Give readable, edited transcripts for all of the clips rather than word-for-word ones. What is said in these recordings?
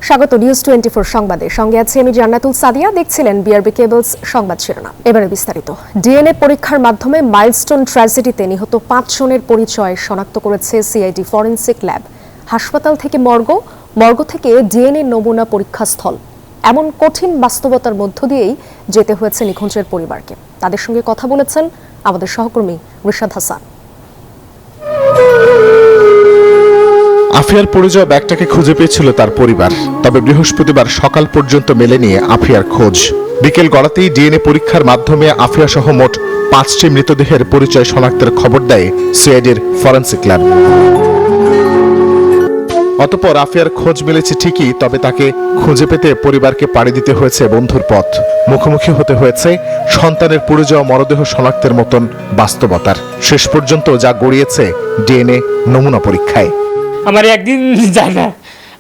স্বাগত নিউজ 24 সংবাদে। সঙ্গে আছে আমি জান্নাতুল সাদিয়া। দেখছিলেন বিআরবি কেবলস সংবাদ শিরোনাম। এবারে বিস্তারিত। ডিএনএ পরীক্ষার মাধ্যমে মাইলস্টোন ট্র্যাজেডিতে নিহত 5 জনের পরিচয় শনাক্ত করেছে সিআইডি ফরেনসিক ল্যাব। হাসপাতাল থেকে মর্গ থেকে ডিএনএ নমুনা পরীক্ষাস্থল। এমন কঠিন বাস্তবতার মধ্য দিয়েই যেতে হয়েছে নিখোঁজের পরিবারকে। তাদের সঙ্গে কথা বলেছেন আমাদের সহকর্মী রিশাদ হাসান। আফিয়ার পরিচয় ব্যাগটাকে খুঁজে পেয়েছিল তার পরিবার, তবে বৃহস্পতিবার সকাল পর্যন্ত মেলেনি আফিয়ার খোঁজ। বিকেল গড়াতেই ডিএনএ পরীক্ষার মাধ্যমে আফিয়া সহ মোট 5টি মৃতদেহের পরিচয় শনাক্তের খবর দেয় সিআইডির ফরেনসিক ল্যাব। অতঃপর আফিয়ার খোঁজ মিলেছে ঠিকই, তবে তাকে খুঁজে পেতে পরিবারকে পাড়ি দিতে হয়েছে বন্ধুর পথ। মুখোমুখি হতে হয়েছে সন্তানের পুড়ে যাওয়া মরদেহ শনাক্তের মতন বাস্তবতার। শেষ পর্যন্ত যা গড়িয়েছে ডিএনএ নমুনা পরীক্ষায়। আমার একদিন যায় না,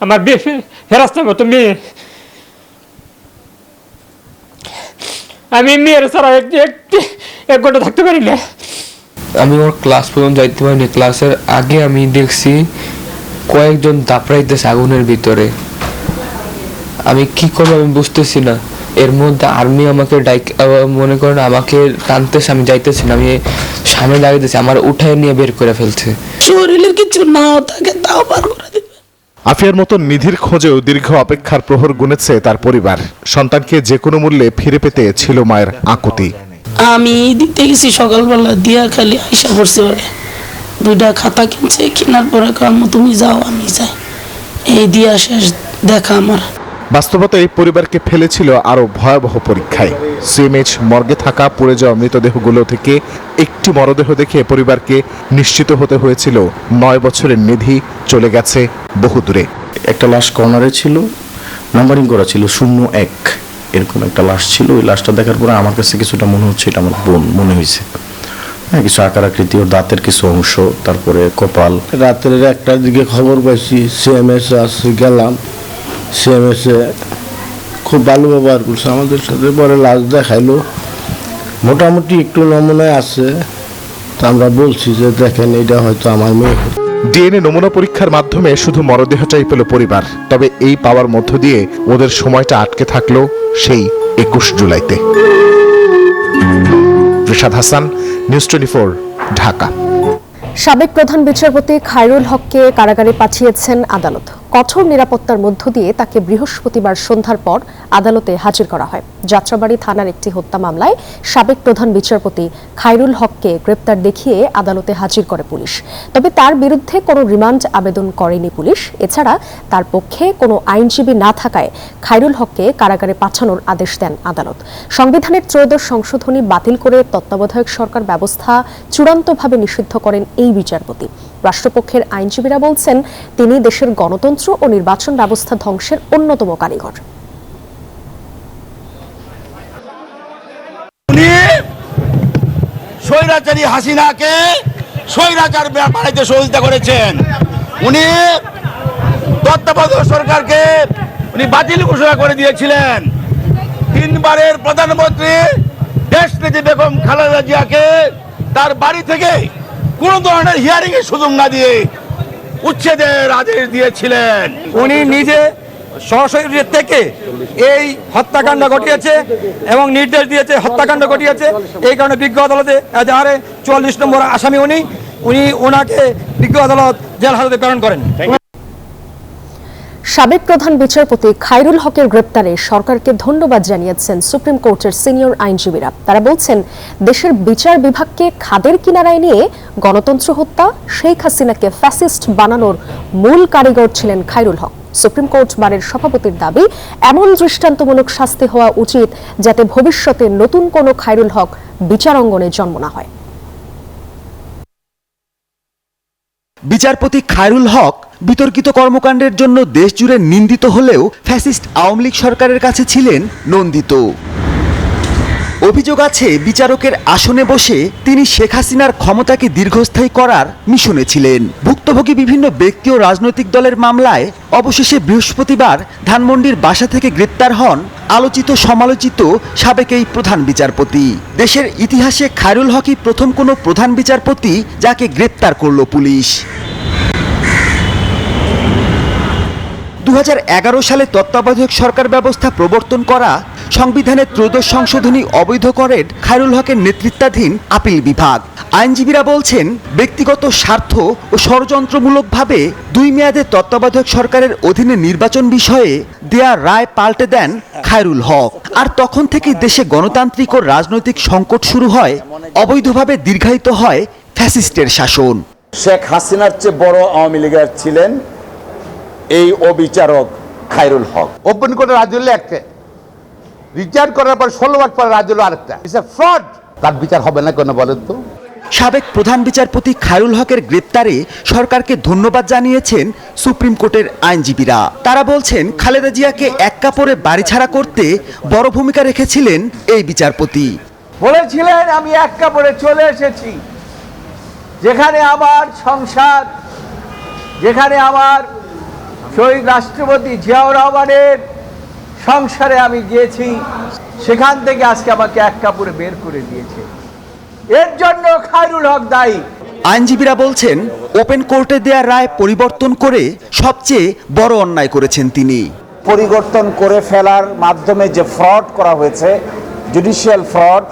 আমার ফেরাস্তার মতো মেয়ে, আমি মেয়ের ছাড়া এক ঘন্টা থাকতে পারি না। আমি ওর ক্লাস পর্যন্ত যাইতে পারিনি। ক্লাসের আগে আমি দেখছি কয়েকজন দাপড়াইতেছে আগুনের ভিতরে। আমি কি করবো আমি বুঝতেছি না। এর মধ্যে আর্মি আমাকে মনে করেন আমাকে টানতেছে, আমি যাইতেছি না, আমি সামনে দাঁড়িয়েছি, আমার উঠায় নিয়ে বের করে ফেলছে। শরীরের কিছু নাও থাকে তাও বার করে দিবে। আফিয়ার মতন নিধির খোঁজেও দীর্ঘ অপেক্ষার প্রহর গুনেছে তার পরিবার। সন্তানকে যে কোনো মূল্যে ফিরে পেতে ছিল মায়ের আকুতি। আমি দিতে গেছি সকালবেলা, দিয়া খালি আইসা পড়ছে, ওরে 2টা খাতা কিনছে, কেনার পরে কাম্মু তুমি যাও আমি যাই, এই দিয়া শেষ দেখা আমার। বাস্তবতা এই পরিবারকে ফেলেছিল আরো ভয়াবহ পরীক্ষায়। সিএমএইচ মর্গে থাকা পুড়ে যাওয়া মৃতদেহগুলো থেকে একটি মরদেহ দেখে পরিবারকে নিশ্চিত হতে হয়েছিল 9 বছরের নিধি চলে গেছে বহু দূরে। একটা লাশ কর্নারে ছিল, নাম্বারিং করা ছিল 01, এরকম একটা লাশ ছিল। ওই লাশটা দেখার পরে আমার কাছে কিছুটা মনে হচ্ছে এটা আমার বোন মনে হয়েছে। হ্যাঁ, কিছু আকার আকৃতি, ওর দাঁতের কিছু অংশ, তারপরে কপাল। রাতের 1টার দিকে খবর পাইছি, সিএমএস আসছে, গেলাম। সিএমএসে খুব ভালো ব্যবহার করছে আমাদের সাথে। পরে লাশ দেখাইলো, মোটামুটি একটু নমুনায় আছে। তা আমরা বলছি যে দেখেন এটা হয়তো আমার মেয়ে। ডিএনএ নমুনা পরীক্ষার মাধ্যমে শুধু মরদেহটাই পেল পরিবার, তবে এই পাওয়ার মধ্য দিয়ে ওদের সময়টা আটকে থাকলো সেই 21 জুলাইতে। রিশাদ হাসান, নিউজ 24, ঢাকা। সাবেক প্রধান বিচারপতি খায়রুল হককে কারাগারে পাঠিয়েছেন আদালত। কঠোর নিরাপত্তার মধ্য দিয়ে তাকে বৃহস্পতিবার সন্ধ্যার পর আদালতে হাজির করা হয়। যাত্রাবাড়ী থানার একটি হত্যা মামলায় সাবেক প্রধান বিচারপতি খায়রুল হককে গ্রেপ্তার দেখিয়ে আদালতে হাজির করে পুলিশ। তবে তার বিরুদ্ধে কোনো রিমান্ড আবেদন করেনি পুলিশ। এছাড়া তার পক্ষে কোনো আইনজীবী না থাকায় খায়রুল হককে কারাগারে পাঠানোর আদেশ দেন আদালত। সংবিধানের 13 সংশোধনী বাতিল করে তত্ত্বাবধায়ক সরকার ব্যবস্থা চূড়ান্তভাবে নিষিদ্ধ করেন এই বিচারপতি। রাষ্ট্রপক্ষের আইনজীবীরা বলছেন তিনি দেশের গণতন্ত্র ও নির্বাচন ব্যবস্থা ধ্বংসের অন্যতম কারিগর। উনি স্বৈরাচারী হাসিনাকে স্বৈরাচার বানাইতে সহযোগিতা করেছেন। উনি তত্ত্বাবধায়ক সরকারকে উনি বাতিল ঘোষণা করে দিয়েছিলেন। 3বারের প্রধানমন্ত্রী দেশনেত্রী বেগম খালেদা জিয়াকে তার বাড়ি থেকে কোন ধরনের হিয়ারিং এর সুযোগ না দিয়ে উচ্ছেদের আদেশ দিয়েছিলেন। উনি নিজে সশরীরে থেকে এই হত্যাকাণ্ড ঘটিয়েছে এবং নির্দেশ দিয়েছে হত্যাকাণ্ড ঘটিয়েছে। এই কারণে বিজ্ঞ আদালতে এজাহারে 44 নম্বর আসামি উনি ওনাকে বিজ্ঞ আদালত জেল হাজতে প্রেরণ করেন। সাবেক প্রধান বিচারপতি খায়রুল হকের গ্রেপ্তারে সরকারকে ধন্যবাদ জানিয়েছেন সুপ্রিম কোর্টের সিনিয়র আইনজীবীরা। তারা বলছেন দেশের বিচার বিভাগকে খাদের কিনারায় নিয়ে গণতন্ত্র হত্যা, শেখ হাসিনাকে ফ্যাসিস্ট বানানোর মূল কারিগর ছিলেন খায়রুল হক। সুপ্রিম কোর্ট বারের সভাপতির দাবি এমন দৃষ্টান্তমূলক শাস্তি হওয়া উচিত যাতে ভবিষ্যতে নতুন কোনো খায়রুল হক বিচারাঙ্গনে জন্ম না হয়। বিচারপতি খায়রুল হক বিতর্কিত কর্মকাণ্ডের জন্য দেশজুড়ে নিন্দিত হলেও ফ্যাসিস্ট আওয়ামী লীগ সরকারের কাছে ছিলেন নন্দিত। অভিযোগ আছে বিচারকের আসনে বসে তিনি শেখ হাসিনার ক্ষমতাকে দীর্ঘস্থায়ী করার মিশনে ছিলেন। ভুক্তভোগী বিভিন্ন ব্যক্তি ও রাজনৈতিক দলের মামলায় অবশেষে বৃহস্পতিবার ধানমন্ডির বাসা থেকে গ্রেপ্তার হন আলোচিত সমালোচিত সাবেক এই প্রধান বিচারপতি। দেশের ইতিহাসে খায়রুল হকই প্রথম কোনো প্রধান বিচারপতি যাকে গ্রেপ্তার করল পুলিশ। 2011 সালে তত্ত্বাবধায়ক সরকার ব্যবস্থা প্রবর্তন করা সংবিধানের 13 সংশোধনী অবৈধ করেন খায়রুল হকের নেতৃত্বাধীন আপিল বিভাগ। আইনজীবীরা বলছেন, ব্যক্তিগত স্বার্থ ও ষড়যন্ত্রমূলকভাবে 2 মেয়াদে তত্ত্বাবধায়ক সরকারের অধীনে নির্বাচন বিষয়ে দেয়া রায় পাল্টে দেন খায়রুল হক। আর তখন থেকেই দেশে গণতান্ত্রিক ও রাজনৈতিক সংকট শুরু হয়, অবৈধভাবে দীর্ঘায়িত হয় ফ্যাসিস্টের শাসন। শেখ হাসিনার চেয়ে বড় আওয়ামী লীগের ছিলেন এই অবিচারক খায়রুল হক। ওপেন কোর্টে রাজ হলে একটা, রিটায়ার করার পর 16 মাস পর রাজ হলো আরেকটা। It's a fraud. তার বিচার হবে না কেন বলেন তো? সাবেক প্রধান বিচারপতি খায়রুল হকের গ্রেপ্তারে সরকারকে ধন্যবাদ জানিয়েছেন সুপ্রিম কোর্টের আইনজীবীরা। তারা বলছেন, খালেদা জিয়াকে এক কাপড়ে বাড়িছাড়া করতে বড় ভূমিকা রেখেছিলেন এই বিচারপতি। বলেছিলেন, আমি এক কাপড়ে চলে এসেছি, যেখানে আমার সংসার, যেখানে আমার শহীদ রাষ্ট্রপতি জিয়াউর রহমানের সংসারে আমি গিয়েছি, সেখান থেকে আজকে আমাকে এক কাপড়ে বের করে দিয়েছে। এর জন্য খায়রুল হক দায়ী। আইনজীবীরা বলছেন, ওপেন কোর্টে দেয়া রায় পরিবর্তন করে সবচেয়ে বড় অন্যায় করেছেন তিনি। পরিবর্তন করে ফেলার মাধ্যমে যে ফ্রড করা হয়েছে, জুডিশিয়াল ফ্রড,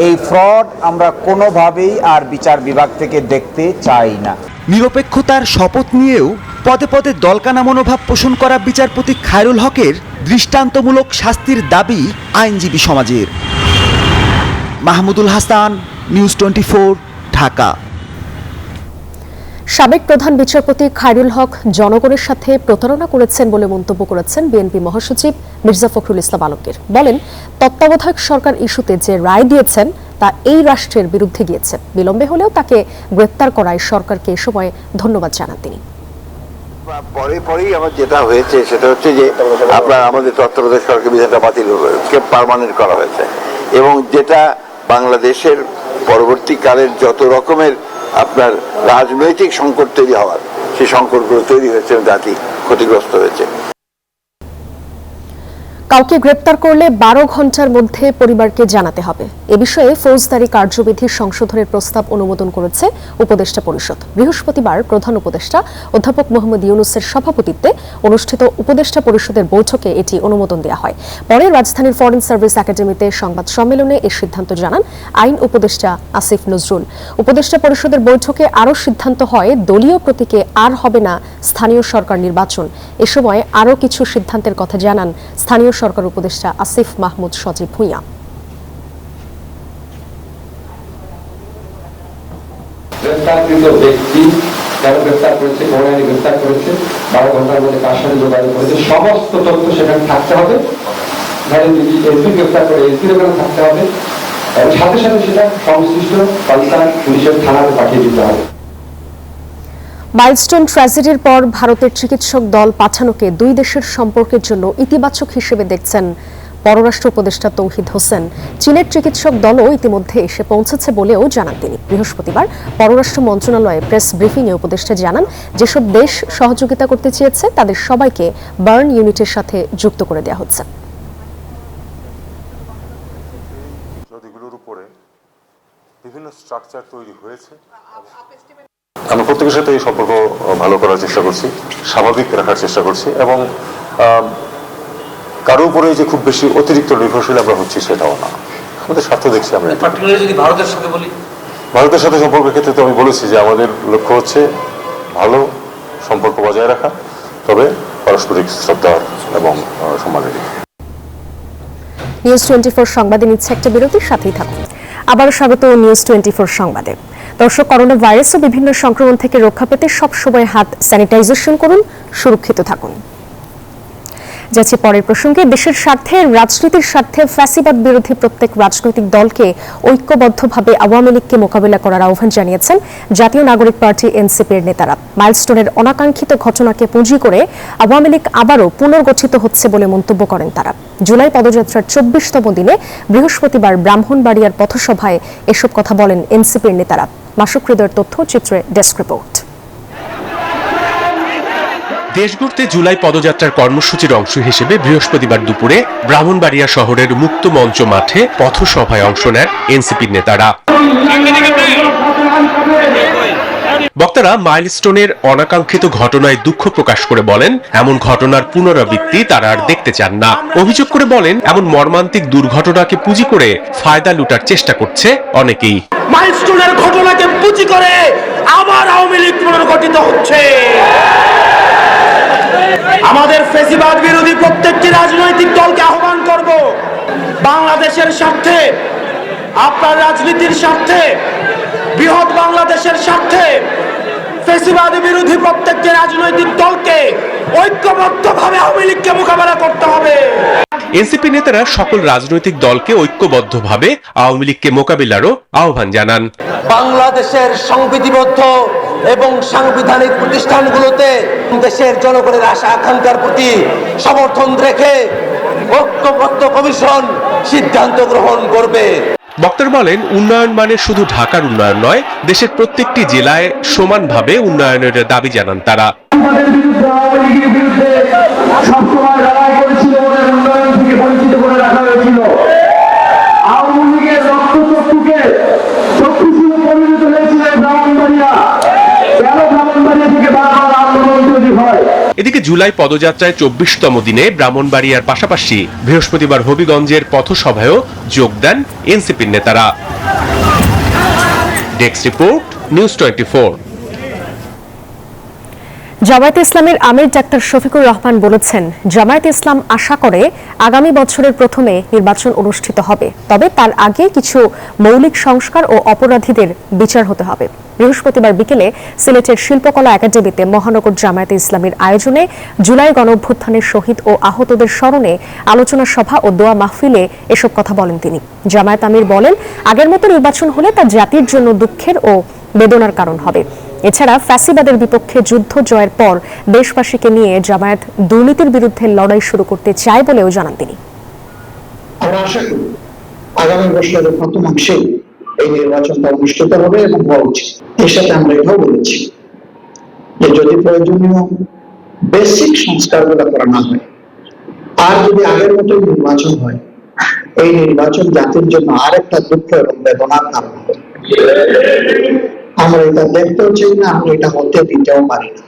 এই ফ্রড আমরা কোনোভাবেই আর বিচার বিভাগ থেকে দেখতে চাই না। নিরপেক্ষতার শপথ নিয়েও পদে পদে দলকানা মনোভাব পোষণ করা বিচারপতি খায়রুল হকের দৃষ্টান্তমূলক শাস্তির দাবি আইনজীবী সমাজের। মাহমুদুল হাসান, নিউজ 24, ঢাকা। সাবেক প্রধান বিচারপতি খায়রুল হক জনগণের সাথে প্রতারণা করেছেন বলে মন্তব্য করেছেন বিএনপি মহাসচিব মির্জা ফখরুল ইসলাম আলমগীর। বলেন, তত্ত্বাবধায়ক সরকার ইস্যুতে যে রায় দিয়েছেন তা এই রাষ্ট্রের বিরুদ্ধে গিয়েছে। বিলম্বে হলেও তাকে গ্রেপ্তার করায় সরকারকে এ সময় ধন্যবাদ জানান তিনি। পরেই আমার যেটা হয়েছে সেটা হচ্ছে যে আপনার আমাদের তত্ত্বাবধায়ক সরকার বিধানটা বাতিল কে পার্মানেন্ট করা হয়েছে, এবং যেটা বাংলাদেশের পরবর্তীকালের যত রকমের আপনার রাজনৈতিক সংকট তৈরি হওয়ার, সেই সংকটগুলো তৈরি হয়েছে, জাতি ক্ষতিগ্রস্ত হয়েছে। কাউকে গ্রেপ্তার করলে 12 ঘন্টার মধ্যে পরিবারকে জানাতে হবে। এ বিষয়ে ফৌজদারি কার্যবিধি সংশোধনের প্রস্তাব অনুমোদন করেছে উপদেষ্টা পরিষদ। বৃহস্পতিবার প্রধান উপদেষ্টা অধ্যাপক মোহাম্মদ ইউনূসের সভাপতিত্বে অনুষ্ঠিত উপদেষ্টা পরিষদের বৈঠকে এটি অনুমোদন দেওয়া হয়। পরে রাজধানীর ফরেন সার্ভিস একাডেমিতে সংবাদ সম্মেলনে এ সিদ্ধান্ত জানান আইন উপদেষ্টা আসিফ নজরুল। উপদেষ্টা পরিষদের বৈঠকে আরও সিদ্ধান্ত হয়, দলীয় প্রতীকে আর হবে না স্থানীয় সরকার নির্বাচন। এ সময় আরও কিছু সিদ্ধান্তের কথা জানান স্থানীয় সরকার উপদেষ্টা আসিফ মাহমুদ সজীব ভূঁইয়া। গ্রেপ্তারকৃত ব্যক্তি যারা গ্রেপ্তার করেছে, কোন গ্রেপ্তার করেছে, 12 ঘন্টার মধ্যে কার সাথে যোগাযোগ করেছে, সমস্ত তথ্য সেখানে থাকতে হবে। এসপি গ্রেপ্তার করে এসপির ওখানে থাকতে হবে, এবং সাথে সাথে সেটা সংশ্লিষ্ট কনসার্ন পুলিশের থানাতে পাঠিয়ে দিতে হবে। মাইলস্টোন ট্র্যাজেডির পর ভারতের চিকিৎসক দল পাঠানোকে দুই দেশের সম্পর্কের জন্য ইতিবাচক হিসেবে দেখছেন পররাষ্ট্র উপদেষ্টা তৌহিদ হোসেন। চীনের চিকিৎসক দলও ইতিমধ্যে এসে পৌঁছেছে বলেও জানান তিনি। বৃহস্পতিবার পররাষ্ট্র মন্ত্রণালয়ে প্রেস ব্রিফিংয়ে উপদেষ্টা জানান, যেসব দেশ সহযোগিতা করতে চেয়েছে তাদের সবাইকে বার্ন ইউনিটের সাথে যুক্ত করে দেওয়া হচ্ছে। নদীগুলোর উপরে বিভিন্ন স্ট্রাকচার তৈরি হয়েছে। আমরা প্রত্যেকের সাথে এই সম্পর্ক ভালো করার চেষ্টা করছি, স্বাভাবিক রাখার চেষ্টা করছি, এবং কারো উপরে যে খুব বেশি অতিরিক্ত নির্ভরশীল আমরা হচ্ছি সেটাও না। আমাদের স্বার্থ দেখছি আমরা। যদি ভারতের সাথে বলি, ভারতের সাথে সম্পর্কের ক্ষেত্রে তো আমি বলেছি যে আমাদের লক্ষ্য হচ্ছে ভালো সম্পর্ক বজায় রাখা, তবে পারস্পরিক শ্রদ্ধা এবং সম্মানের। নিউজ 24 সংবাদে নিচ্ছে একটা বিরতির, সাথেই থাকুন। আবারও স্বাগত নিউজ 24 সংবাদে। দর্শক, করোনা ভাইরাস ও বিভিন্ন সংক্রমণ থেকে রক্ষা পেতে সবসময় হাত স্যানিটাইজেশন করুন, সুরক্ষিত থাকুন। যাচ্ছে পরের প্রসঙ্গে। দেশের স্বার্থে, রাজনীতির স্বার্থে ফ্যাসিবাদ বিরোধী প্রত্যেক রাজনৈতিক দলকে ঐক্যবদ্ধভাবে আওয়ামী লীগকে মোকাবিলা করার আহ্বান জানিয়েছেন জাতীয় নাগরিক পার্টি এনসিপির নেতারা। মাইলস্টোনের অনাকাঙ্ক্ষিত ঘটনাকে পুঁজি করে আওয়ামী লীগ আবারও পুনর্গঠিত হচ্ছে বলে মন্তব্য করেন তারা। জুলাই পদযাত্রার 24তম দিনে বৃহস্পতিবার ব্রাহ্মণবাড়িয়ার পথসভায় এসব কথা বলেন এনসিপির নেতারা। মাসুক হৃদয়ের তথ্যচিত্রে ডেস্ক রিপোর্ট। দেশ গড়তে জুলাই পদযাত্রার কর্মসূচির অংশ হিসেবে বৃহস্পতিবার দুপুরে ব্রাহ্মণবাড়িয়া শহরের মুক্ত মঞ্চ মাঠে পথসভায় অংশ নেন এনসিপির নেতারা। বক্তারা মাইলস্টোনের অনাকাঙ্ক্ষিত ঘটনায় দুঃখ প্রকাশ করে বলেন, এমন ঘটনার পুনরাবৃত্তি তারা আর দেখতে চান না। অভিযোগ করে বলেন, এমন মর্মান্তিক দুর্ঘটনাকে পুঁজি করে ফায়দা লুটার চেষ্টা করছে অনেকেই। মাইলস্টোনের ঘটনাকে পুঁজি করে আবার আওয়ামী লীগ পুনর্গঠিত হচ্ছে। আমাদের ফ্যাসিবাদ বিরোধী প্রত্যেকটি রাজনৈতিক দলকে আহ্বান করব, বাংলাদেশের স্বার্থে, আপনার রাজনীতির স্বার্থে, বৃহৎ বাংলাদেশের স্বার্থে ফ্যাসিবাদ বিরোধী প্রত্যেকটি রাজনৈতিক দলকে ঐক্যবদ্ধভাবে আওয়ামী লীগকে মোকাবেলা করতে হবে। এনসিপি নেতারা সকল রাজনৈতিক দলকে ঐক্যবদ্ধভাবে আওয়ামী লীগকে মোকাবিলারও আহ্বান জানান। বাংলাদেশের সংবিধিবদ্ধ এবং সাংবিধানিক প্রতিষ্ঠানগুলোতে দেশের জনগণের আশা আকাঙ্ক্ষার প্রতি সমর্থন রেখে ঐক্যবদ্ধ কমিশন সিদ্ধান্ত গ্রহণ করবে। বক্তারা বলেন, উন্নয়ন মানে শুধু ঢাকার উন্নয়ন নয়, দেশের প্রত্যেকটি জেলায় সমানভাবে উন্নয়নের দাবি জানান তারা। সবসময় লড়াই করেছিল, ওদের উন্নয়ন থেকে বঞ্চিত করে রাখা হয়েছিল। আওয়ামী লীগের রক্তচক্ষুকে চক্ষুশূল পরিণত হয়েছিলেন ব্রাহ্মণবাড়িয়া। কেন ব্রাহ্মণবাড়িয়া থেকে বারবার আন্দোলন তৈরি হয়? এদিকে জুলাই পদযাত্রায় 24তম দিনে ব্রাহ্মণবাড়িয়ার পাশাপাশি বৃহস্পতিবার হবিগঞ্জের পথসভায়ও যোগ দেন এনসিপির নেতারা। Desk report, news 24। জামায়াতে ইসলামের আমির ডাক্তার শফিকুর রহমান বলেছেন, জামায়াতে ইসলাম আশা করে আগামী বছরের প্রথমে নির্বাচন অনুষ্ঠিত হবে, তবে তার আগে কিছু মৌলিক সংস্কার ও অপরাধীদের বিচার হতে হবে। বৃহস্পতিবার বিকেলে সিলেটের শিল্পকলা একাডেমিতে মহানগর জামায়াতে ইসলামের আয়োজনে জুলাই গণঅভ্যুত্থানের শহীদ ও আহতদের স্মরণে আলোচনা সভা ও দোয়া মাহফিলে এসব কথা বলেন তিনি। জামায়াত আমির বলেন, আগের মতো নির্বাচন হলে তা জাতির জন্য দুঃখের ও বেদনার কারণ হবে। এছাড়া ফ্যাসিবাদের বিপক্ষে যুদ্ধ জয়ের পর দেশবাসীকে নিয়ে জামায়াত দুর্নীতির বিরুদ্ধে লড়াই শুরু করতে চায় বলেও জানান তিনি। আমরা আশা করি আগামী বছরের প্রথম অংশে এই নির্বাচনটা অনুষ্ঠিত হবে এবং হওয়া উচিত। এর সাথে আমরা এটাও বলেছি যে যদি প্রয়োজনীয় বেসিক সংস্কারগুলো করা না হয়, আর যদি আগের মতো নির্বাচন হয়, এই নির্বাচন জাতির জন্য আরেকটা দুঃখ এবং বেদনার কারণ হবে। আমরা এটা দেখতেও চাই না, আমরা এটা হতে দিতেও পারি না।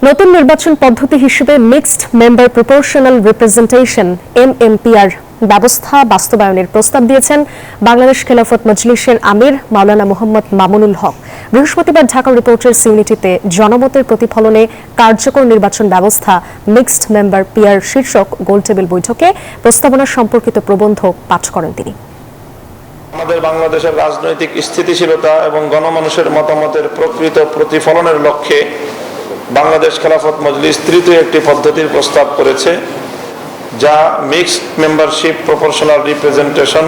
নতুন নির্বাচন পদ্ধতি হিসেবে mixed member proportional representation MMPR ব্যবস্থা বাস্তবায়নের প্রস্তাব দিয়েছেন বাংলাদেশ খেলাফত মজলিসের আমির মাওলানা মোহাম্মদ মামুনুল হক। বৃহস্পতিবার ঢাকা রিপোর্টার্স ইউনিটিতে জনমতের প্রতিফলনে কার্যকর নির্বাচন ব্যবস্থা মিক্সড মেম্বার পিআর শীর্ষক গোলটেবিল বৈঠকে প্রস্তাবনা সম্পর্কিত প্রবন্ধ পাঠ করেন তিনি। আমাদের বাংলাদেশের রাজনৈতিক স্থিতিশীলতা এবং গণমানুষের মতামতের প্রকৃত প্রতিফলনের লক্ষ্যে বাংলাদেশ খেলাফত মজলিস তৃতীয় একটি পদ্ধতির প্রস্তাব করেছে, যা mixed membership proportional representation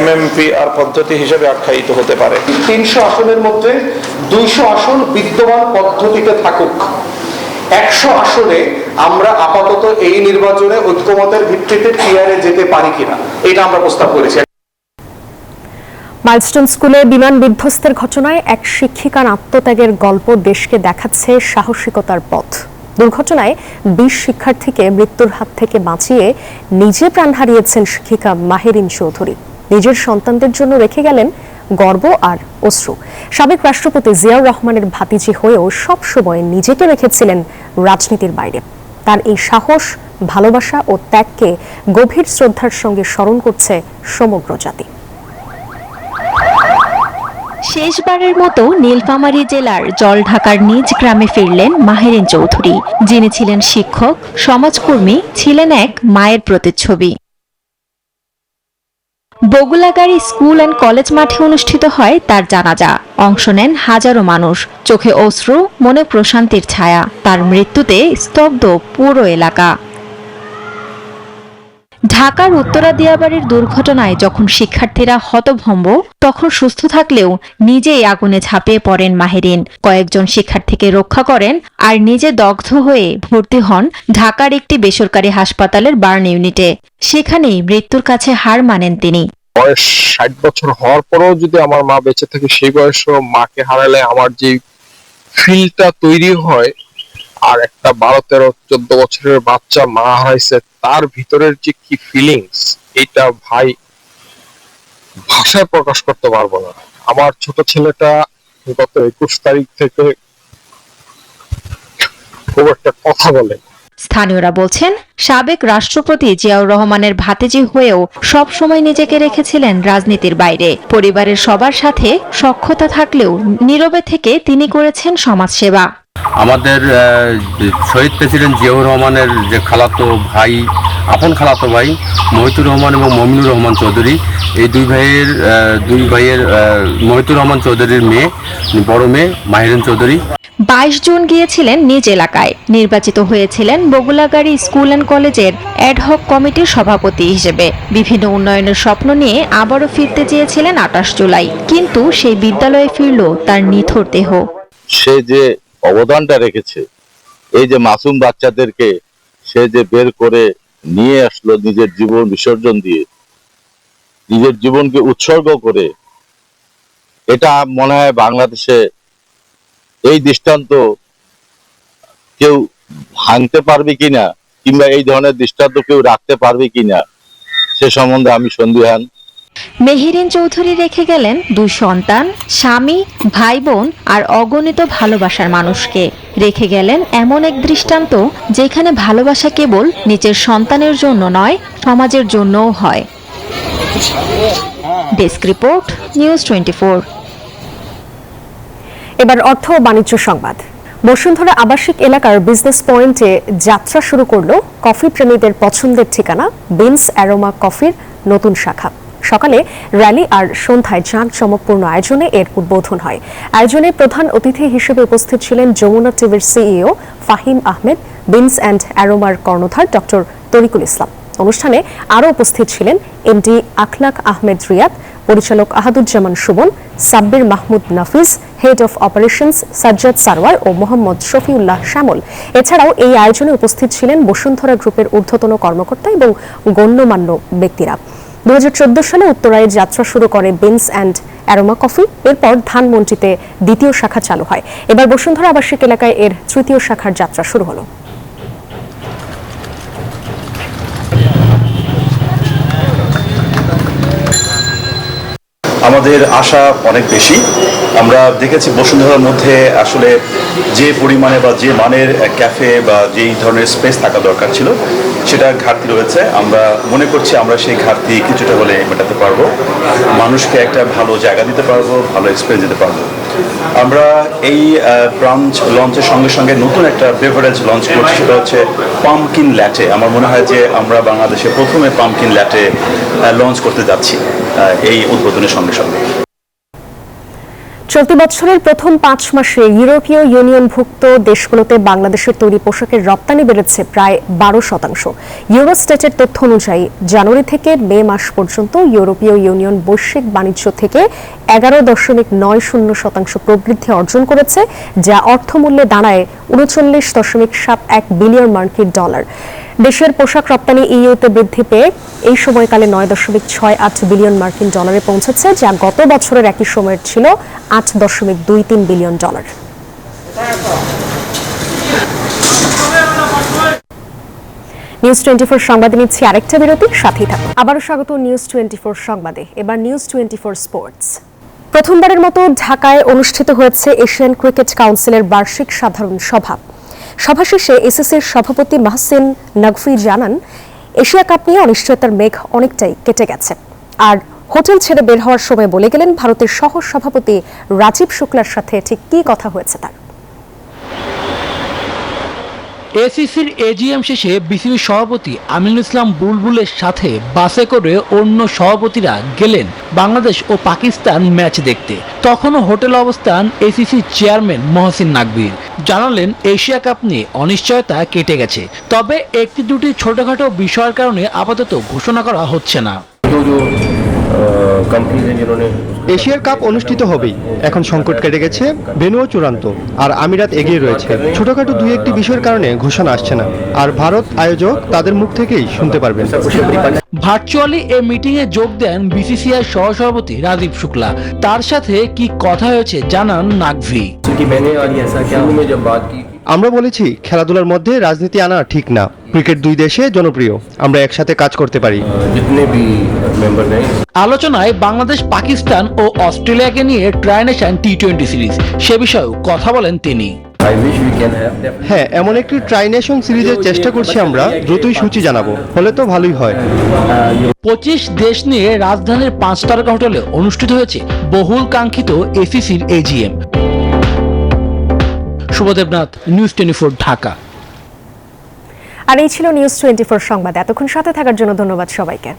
MMPR পদ্ধতি হিসেবে আখ্যায়িত হতে পারে। 300 আসনের মধ্যে 200 আসন বিদ্যমান পদ্ধতিতে থাকুক। 100 আসনে আমরা আপাতত এই নির্বাচনে ঐক্যমতের ভিত্তিতে পিআরে যেতে পারি কিনা, এটা আমরা প্রস্তাব করেছি। মাইলস্টোন স্কুলে বিমান বিধ্বস্তের ঘটনায় এক শিক্ষিকার আত্মত্যাগের গল্প দেশকে দেখাচ্ছে সাহসিকতার পথ। দুর্ঘটনায় 20 শিক্ষার্থীকে মৃত্যুর হাত থেকে বাঁচিয়ে নিজে প্রাণ হারিয়েছেন শিক্ষিকা মাহেরিন চৌধুরী। নিজের সন্তানদের জন্য রেখে গেলেন গর্ব আর অশ্রু। সাবেক রাষ্ট্রপতি জিয়াউর রহমানের ভাতিজি হয়েও সবসময় নিজেকে রেখেছিলেন রাজনীতির বাইরে। তার এই সাহস, ভালোবাসা ও ত্যাগকে গভীর শ্রদ্ধার সঙ্গে স্মরণ করছে সমগ্র জাতি। শেষবারের মতো নীলফামারী জেলার জলঢাকার নিজ গ্রামে ফিরলেন মাহেরিন চৌধুরী, যিনি ছিলেন শিক্ষক, সমাজকর্মী, ছিলেন এক মায়ের প্রতিচ্ছবি। বগুলাগাড়ি স্কুল অ্যান্ড কলেজ মাঠে অনুষ্ঠিত হয় তার জানাজা। অংশ নেন হাজারো মানুষ, চোখে অশ্রু, মনে প্রশান্তির ছায়া। তার মৃত্যুতে স্তব্ধ পুরো এলাকা। ঢাকার উত্তরা দিয়াবাড়ির দুর্ঘটনায় যখন শিক্ষার্থীরা হতভম্ব, তখন সুস্থ থাকলেও নিজেই আগুনে ঝাঁপিয়ে পড়েন মাহেরিন। কয়েকজন শিক্ষার্থীকে রক্ষা করেন আর নিজে দগ্ধ হয়ে ভর্তি হন ঢাকার একটি বেসরকারি হাসপাতালের বার্ন ইউনিটে। সেখানেই মৃত্যুর কাছে হার মানেন তিনি। বয়স 60 বছর হওয়ার পরেও যদি আমার মা বেঁচে থাকে, সেই বয়সেও মাকে হারালে আমার যে ফিলটা তৈরি হয়, আর একটা 12, 13, 14 বছরের বাচ্চা মা হারাইছে, তার ভিতরের যে কি ফিলিংস, এটা ভাই ভাষায় প্রকাশ করতে পারবো না। আমার ছোট ছেলেটা গত 21 তারিখ থেকে খুব একটা কথা বলে। স্থানীয়রা বলছেন, সাবেক রাষ্ট্রপতি জিয়াউর রহমানের ভাতিজি হয়েও সব সময় নিজেকে রেখেছিলেন রাজনীতির বাইরে। পরিবারের সবার সাথে সখ্যতা থাকলেও নীরবে থেকে তিনি করেছেন সমাজসেবা। আমাদের শহীদ প্রেসিডেন্ট জিয়াউর রহমানের যে খালাতো ভাই, আপন খালাতো ভাই মহিতুর রহমান এবং মমিনুর রহমান চৌধুরী, এই দুই ভাইয়ের মহিতুর রহমান চৌধুরীর মেয়ে, বড় মেয়ে মাহিরিন চৌধুরী। 22 জুন গিয়েছিলেন নিজ এলাকায়। নির্বাচিত হয়েছিলেন বগুলাগাড়ি স্কুল অ্যান্ড কলেজের অ্যাডহক কমিটির সভাপতি হিসেবে। বিভিন্ন উন্নয়নের স্বপ্ন নিয়ে আবারও ফিরতে চেয়েছিলেন 28 জুলাই, কিন্তু সেই বিদ্যালয়ে ফিরল তার নিথর দেহ। সে যে অবদানটা রেখেছে, এই যে মাসুম বাচ্চাদেরকে সে যে বের করে নিয়ে আসলো নিজের জীবন বিসর্জন দিয়ে, নিজের জীবনকে উৎসর্গ করে, এটা মনে হয় বাংলাদেশে এই দৃষ্টান্ত কেউ ভাঙতে পারবে কিনা, কিংবা এই ধরনের দৃষ্টান্ত কেউ রাখতে পারবে কিনা, সে সম্বন্ধে আমি সন্দিহান। মেহেরিন চৌধুরী রেখে গেলেন 2 সন্তান, স্বামী, ভাই বোন আর অগণিত ভালোবাসার মানুষকে। রেখে গেলেন এমন এক দৃষ্টান্ত যেখানে ভালোবাসা কেবল নিজের সন্তানের জন্য নয়, সমাজের জন্যও হয়। Desk report, news 24। এবার অর্থ ও বাণিজ্য সংবাদ। বসুন্ধরা আবাসিক এলাকার বিজনেস পয়েন্টে যাত্রা শুরু করলো কফি প্রেমীদের পছন্দের ঠিকানা বিনস অ্যারোমা কফির নতুন শাখা। সকালে র্যালি আর সন্ধ্যায় জাঁকজমকপূর্ণ আয়োজনে এর উদ্বোধন হয়। আয়োজনে প্রধান অতিথি হিসেবে উপস্থিত ছিলেন যমুনা টিভির CEO Fahim Ahmed, beans and অ্যারোমার কর্ণধার ডক্টর তরিকুল ইসলাম। অনুষ্ঠানে আরও উপস্থিত ছিলেন এমডি আখলাক আহমেদ রিয়াদ, পরিচালক Ahaduzzaman Sumon, Sabbir Mahmud Nafiz, head of operations Sajjad Sarwar ও মোহাম্মদ শফিউল্লাহ শ্যামল। এছাড়াও এই আয়োজনে উপস্থিত ছিলেন বসুন্ধরা গ্রুপের ঊর্ধ্বতন কর্মকর্তা এবং গণ্যমান্য ব্যক্তিরা। 2014 সালে উত্তরায় যাত্রা শুরু করে বিনস অ্যান্ড অ্যারোমা কফি। এরপর ধানমন্ডিতে দ্বিতীয় শাখা চালু হয়। এবার বসুন্ধরা আবাসিক এলাকায় এর তৃতীয় শাখার যাত্রা শুরু হলো। আমাদের আশা অনেক বেশি। আমরা দেখেছি বসুন্ধরার মধ্যে আসলে যে পরিমাণে বা যে মানের ক্যাফে বা যেই ধরনের স্পেস থাকা দরকার ছিল, সেটা ঘাটতি রয়েছে। আমরা মনে করছি আমরা সেই ঘাটতি কিছুটা হলে মেটাতে পারবো, মানুষকে একটা ভালো জায়গা দিতে পারবো, ভালো এক্সপিরিয়েন্স দিতে পারবো। আমরা এই ব্রাঞ্চ লঞ্চের সঙ্গে সঙ্গে নতুন একটা বেভারেজ লঞ্চ করছি, সেটা হচ্ছে পাম্পকিন ল্যাটে। আমার মনে হয় যে আমরা বাংলাদেশে প্রথমে পাম্পকিন ল্যাটে লঞ্চ করতে যাচ্ছি এই উদ্বোধনের সঙ্গে সঙ্গে। চলতি বছরের প্রথম 5 মাসে ইউরোপীয় ইউনিয়নভুক্ত দেশগুলোতে বাংলাদেশের তৈরি পোশাকের রপ্তানি বেড়েছে প্রায় 12%। ইউরোস্টেটের তথ্য অনুযায়ী জানুয়ারি থেকে মে মাস পর্যন্ত ইউরোপীয় ইউনিয়ন বৈশ্বিক বাণিজ্য থেকে 11.90% প্রবৃদ্ধি অর্জন করেছে, যা অর্থমূল্যে দাঁড়ায় 39.71 বিলিয়ন মার্কিন ডলার। দেশের পোশাক রপ্তানি ইইউতে বৃদ্ধি পেয়ে এই সময়কালে 9.68 বিলিয়ন মার্কিন ডলারে পৌঁছেছে, যা গত বছরের একই সময়ের ছিল 8.23 বিলিয়ন ডলার। নিউজ 24 সংবাদে নিচ্ছি আরেকটা বিরতি, সাথেই থাকুন। আবারও স্বাগত নিউজ 24 সংবাদে। এবার নিউজ 24 স্পোর্টস। প্রথমবারের মতো ঢাকায় অনুষ্ঠিত হয়েছে এশিয়ান ক্রিকেট কাউন্সিলের বার্ষিক সাধারণ সভা। সভা শেষে এসএসির সভাপতি মাহসিন নাকভি জানান, এশিয়া কাপ নিয়ে অনিশ্চয়তার মেঘ অনেকটাই কেটে গেছে। আর হোটেল ছেড়ে বের হওয়ার সময় বলে গেলেন ভারতের সহ সভাপতি রাজীব শুক্লার সাথে ঠিক কী কথা হয়েছে তার। এসিসির এজিএম শেষে বিসিবির সভাপতি আমিনুল ইসলাম বুলবুলের সাথে বাসে করে অন্য সভাপতিরা গেলেন বাংলাদেশ ও পাকিস্তান ম্যাচ দেখতে। তখনও হোটেল অবস্থান এসিসির চেয়ারম্যান মহসিন নাকভির। জানালেন এশিয়া কাপ নিয়ে অনিশ্চয়তা কেটে গেছে, তবে একটি দুটি ছোটখাটো বিষয়ের কারণে আপাতত ঘোষণা করা হচ্ছে না। এশিয়ার কাপ অনুষ্ঠিত হবেই, এখন সংকট কেটে গেছে, ভেন্যুও চূড়ান্ত, আর আমিরাত এগিয়ে রয়েছে। ছোটখাটো দুই একটি বিষয়ের কারণে ঘোষণা আসছে না, আর ভারত আয়োজক তাদের মুখ থেকেই শুনতে পারবেন। ভার্চুয়ালি এই মিটিংয়ে যোগ দেন বিসিসিআই সহসভাপতি রাজীব শুক্লা। তার সাথে কি কথা হয়েছে জানান নাকভি। আমরা বলেছি খেলাধুলার মধ্যে রাজনীতি আনা ঠিক না। ক্রিকেট দুই দেশে জনপ্রিয়, আমরা একসাথে কাজ করতে পারি। আলোচনায় বাংলাদেশ, পাকিস্তান ও অস্ট্রেলিয়াকে নিয়ে ট্রাইনেশন টি-20 সিরিজ সে বিষয়েও কথা বলেন তিনি। হ্যাঁ, এমন একটি ট্রাইনেশন সিরিজের চেষ্টা করছি আমরা, দ্রুতই সূচি জানাবো, হলে তো ভালোই হয়। 25 দেশ নিয়ে রাজধানীর 5 তারকা হোটেলে অনুষ্ঠিত হয়েছে বহুল কাঙ্ক্ষিত এসিসির এজিএম। শুভদেবনাথ, নিউজ 24 ঢাকা। আর এই ছিল নিউজ 24 সংবাদ। এতক্ষণ সাথে থাকার জন্য ধন্যবাদ সবাইকে।